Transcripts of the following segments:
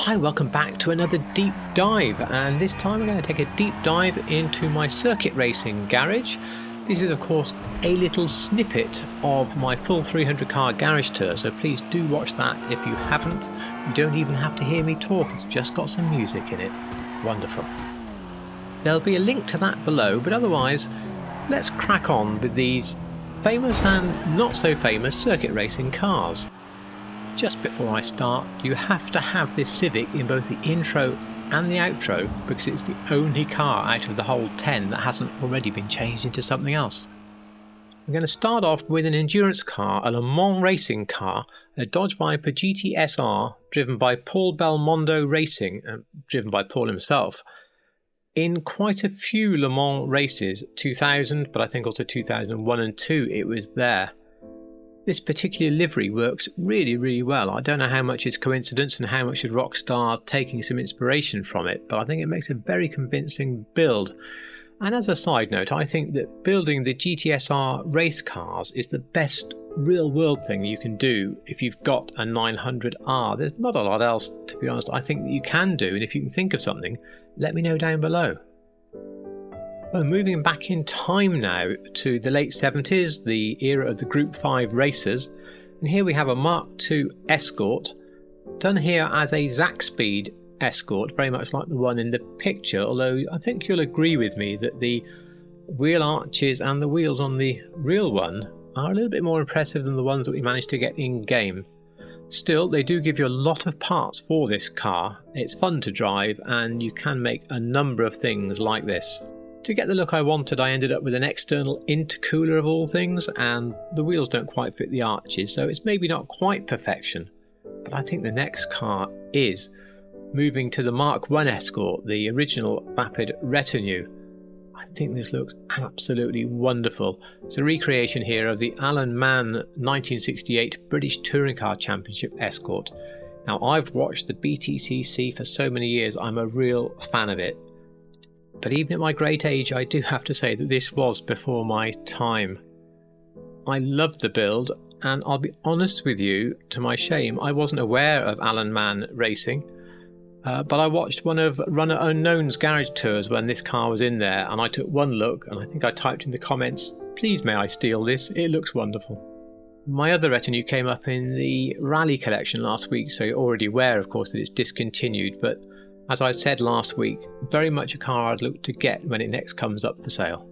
Hi, welcome back to another deep dive, and this time I'm going to take a deep dive into my circuit racing garage. This is of course a little snippet of my full 300 car garage tour, so please do watch that if you haven't. You don't even have to hear me talk, it's just got some music in it. Wonderful. There'll be a link to that below, but otherwise let's crack on with these famous and not so famous circuit racing cars. Just before I start, you have to have this Civic in both the intro and the outro because it's the only car out of the whole 10 that hasn't already been changed into something else. I'm going to start off with an endurance car, a Le Mans racing car, a Dodge Viper GT SR driven by Paul Belmondo Racing, driven by Paul himself, in quite a few Le Mans races, 2000, but I think also 2001 and 2 it was there. This particular livery works really well. I don't know how much is coincidence and how much is Rockstar taking some inspiration from it, but I think it makes a very convincing build. And as a side note, I think that building the GTSR race cars is the best real world thing you can do if you've got a 900R. There's not a lot else, to be honest, I think that you can do, and if you can think of something, let me know down below. Well, moving back in time now to the late 70s, the era of the Group 5 racers, and here we have a Mark II Escort, done here as a Zaxpeed Escort, very much like the one in the picture, although I think you'll agree with me that the wheel arches and the wheels on the real one are a little bit more impressive than the ones that we managed to get in game. Still, they do give you a lot of parts for this car. It's fun to drive and you can make a number of things like this. To get the look I wanted, I ended up with an external intercooler of all things, and the wheels don't quite fit the arches, so it's maybe not quite perfection. But I think the next car is. Moving to the Mark I Escort, the original Vapid Retinue. I think this looks absolutely wonderful. It's a recreation here of the Alan Mann 1968 British Touring Car Championship Escort. Now, I've watched the BTCC for so many years, I'm a real fan of it. But even at my great age, I do have to say that this was before my time. I loved the build, and I'll be honest with you, to my shame, I wasn't aware of Alan Mann Racing, but I watched one of Runner Unknown's garage tours when this car was in there, and I took one look, and I think I typed in the comments, "Please may I steal this, it looks wonderful." My other Retinue came up in the Rally collection last week, so you're already aware, of course, that it's discontinued, but as I said last week, very much a car I'd look to get when it next comes up for sale.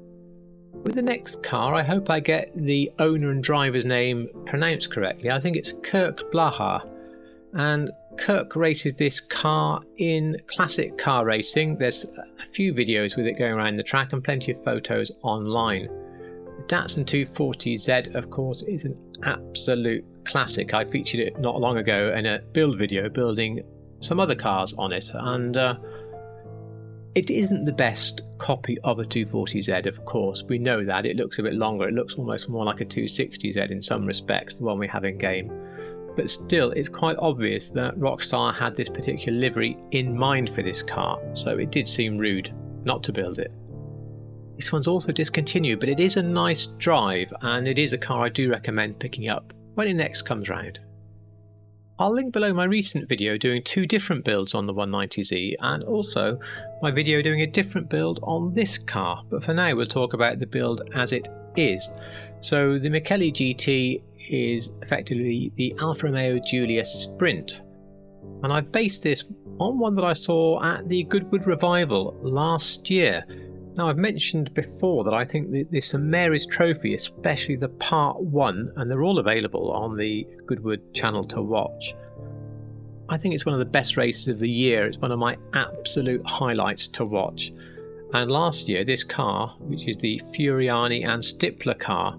With the next car, I hope I get the owner and driver's name pronounced correctly. I think it's Kirk Blaha, and Kirk races this car in classic car racing. There's a few videos with it going around the track and plenty of photos online. The Datsun 240Z, of course, is an absolute classic. I featured it not long ago in a build video building some other cars on it, and it isn't the best copy of a 240Z, of course. We know that. It looks a bit longer. It looks almost more like a 260Z in some respects, the one we have in game. But still, it's quite obvious that Rockstar had this particular livery in mind for this car, so it did seem rude not to build it. This one's also discontinued, but it is a nice drive, and it is a car I do recommend picking up when it next comes round. I'll link below my recent video doing two different builds on the 190Z, and also my video doing a different build on this car, but for now we'll talk about the build as it is. So the Michelli GT is effectively the Alfa Romeo Giulia Sprint, and I based this on one that I saw at the Goodwood Revival last year. Now, I've mentioned before that I think the St Mary's Trophy, especially the Part 1, and they're all available on the Goodwood channel to watch, I think it's one of the best races of the year. It's one of my absolute highlights to watch. And last year, this car, which is the Furiani and Stipler car,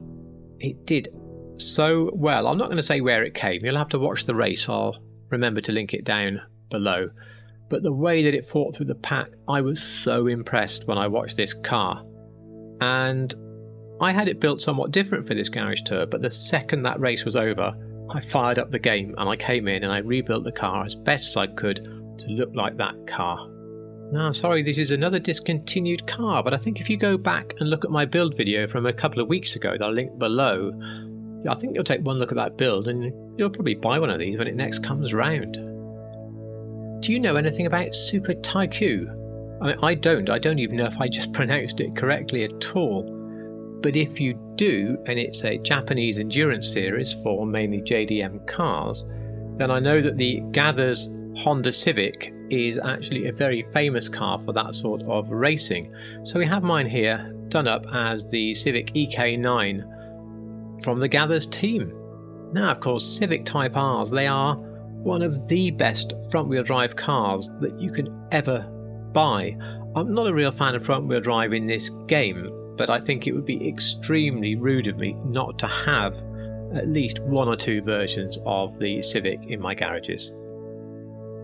it did so well. I'm not going to say where it came. You'll have to watch the race. I'll remember to link it down below. But the way that it fought through the pack, I was so impressed when I watched this car. And I had it built somewhat different for this garage tour, but the second that race was over, I fired up the game and I came in and I rebuilt the car as best as I could to look like that car. Now, I'm sorry, this is another discontinued car, but I think if you go back and look at my build video from a couple of weeks ago that I'll link below, I think you'll take one look at that build and you'll probably buy one of these when it next comes round. Do you know anything about Super Taikyu? I mean, I don't even know if I just pronounced it correctly at all. But if you do, and it's a Japanese endurance series for mainly JDM cars, then I know that the Gathers Honda Civic is actually a very famous car for that sort of racing. So we have mine here done up as the Civic EK9 from the Gathers team. Now, of course, Civic Type Rs, they are one of the best front-wheel drive cars that you can ever buy. I'm not a real fan of front-wheel drive in this game, but I think it would be extremely rude of me not to have at least one or two versions of the Civic in my garages.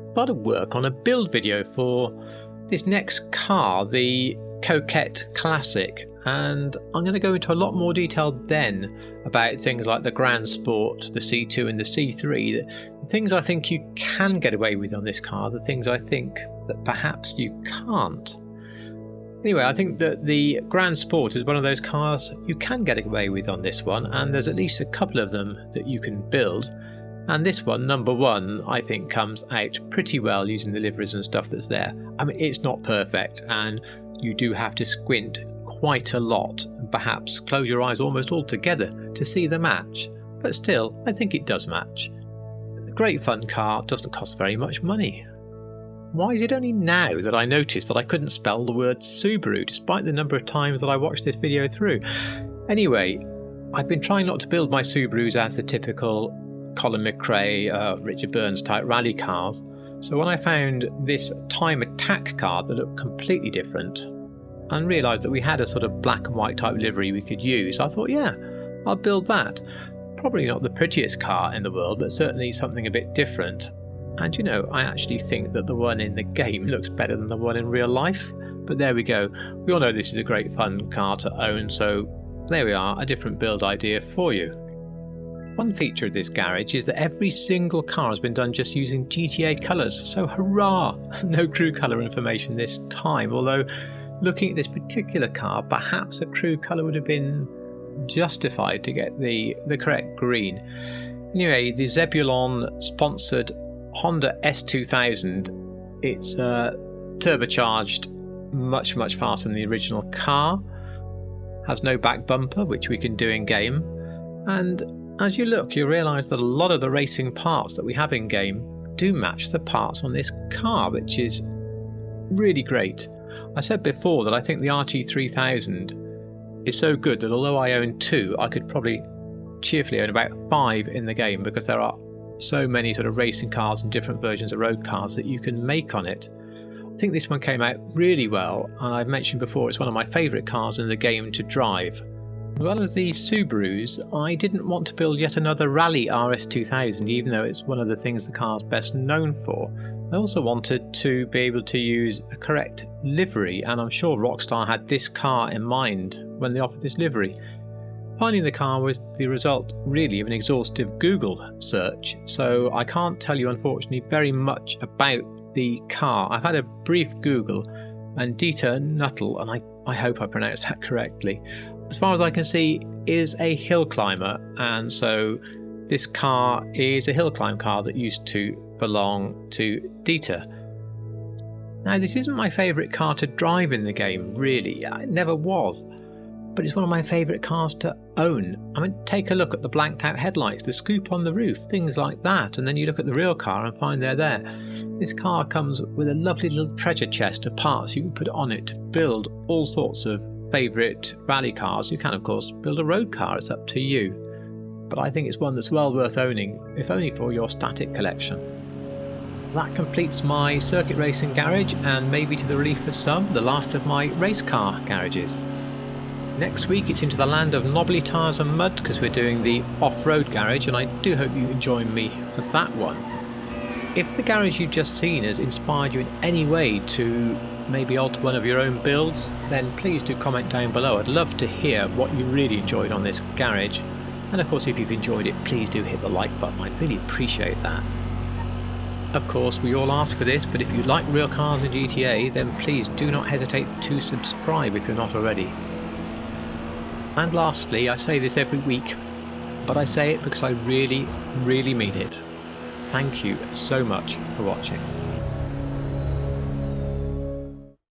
I started work on a build video for this next car, the Coquette Classic, and I'm going to go into a lot more detail then about things like the Grand Sport, the C2 and the C3, the things I think you can get away with on this car, the things I think that perhaps you can't. Anyway, I think that the Grand Sport is one of those cars you can get away with on this one, and there's at least a couple of them that you can build. And this one, number one, I think comes out pretty well using the liveries and stuff that's there. I mean, it's not perfect, and you do have to squint quite a lot, and perhaps close your eyes almost altogether to see the match. But still, I think it does match. A great fun car, doesn't cost very much money. Why is it only now that I noticed that I couldn't spell the word Subaru, despite the number of times that I watched this video through? Anyway, I've been trying not to build my Subarus as the typical Colin McRae, Richard Burns type rally cars. So when I found this Time Attack car that looked completely different, and realised that we had a sort of black and white type livery we could use, I thought, yeah, I'll build that. Probably not the prettiest car in the world, but certainly something a bit different. And you know, I actually think that the one in the game looks better than the one in real life. But there we go. We all know this is a great fun car to own, so there we are, a different build idea for you. One feature of this garage is that every single car has been done just using GTA colours, so hurrah! No crew colour information this time, although looking at this particular car, perhaps a crew colour would have been justified to get the correct green. Anyway, the Zebulon sponsored Honda S2000, it's turbocharged much faster than the original car, has no back bumper, which we can do in game, and as you look you realise that a lot of the racing parts that we have in game do match the parts on this car, which is really great. I said before that I think the RT3000 is so good that although I own two, I could probably cheerfully own about 5 in the game, because there are so many sort of racing cars and different versions of road cars that you can make on it. I think this one came out really well, and I've mentioned before it's one of my favourite cars in the game to drive. As well as the Subarus, I didn't want to build yet another Rally RS2000, even though it's one of the things the car's best known for. I also wanted to be able to use a correct livery, and I'm sure Rockstar had this car in mind when they offered this livery. Finding the car was the result really of an exhaustive Google search, so I can't tell you unfortunately very much about the car. I've had a brief Google, and Dieter Nuttall, and I hope I pronounced that correctly, as far as I can see is a hill climber, and so this car is a hill climb car that used to belong to Dieter. Now, this isn't my favourite car to drive in the game, really, it never was. But it's one of my favourite cars to own. I mean, take a look at the blanked out headlights, the scoop on the roof, things like that, and then you look at the real car and find they're there. This car comes with a lovely little treasure chest of parts you can put on it to build all sorts of favourite rally cars. You can of course build a road car, it's up to you. But I think it's one that's well worth owning, if only for your static collection. That completes my circuit racing garage, and maybe to the relief of some, the last of my race car garages. Next week it's into the land of knobbly tyres and mud, because we're doing the off-road garage, and I do hope you can join me for that one. If the garage you've just seen has inspired you in any way to maybe alter one of your own builds, then please do comment down below. I'd love to hear what you really enjoyed on this garage, and of course if you've enjoyed it, please do hit the like button, I'd really appreciate that. Of course we all ask for this, but if you like real cars in GTA, then please do not hesitate to subscribe if you're not already. And lastly, I say this every week, but I say it because I really mean it. Thank you so much for watching.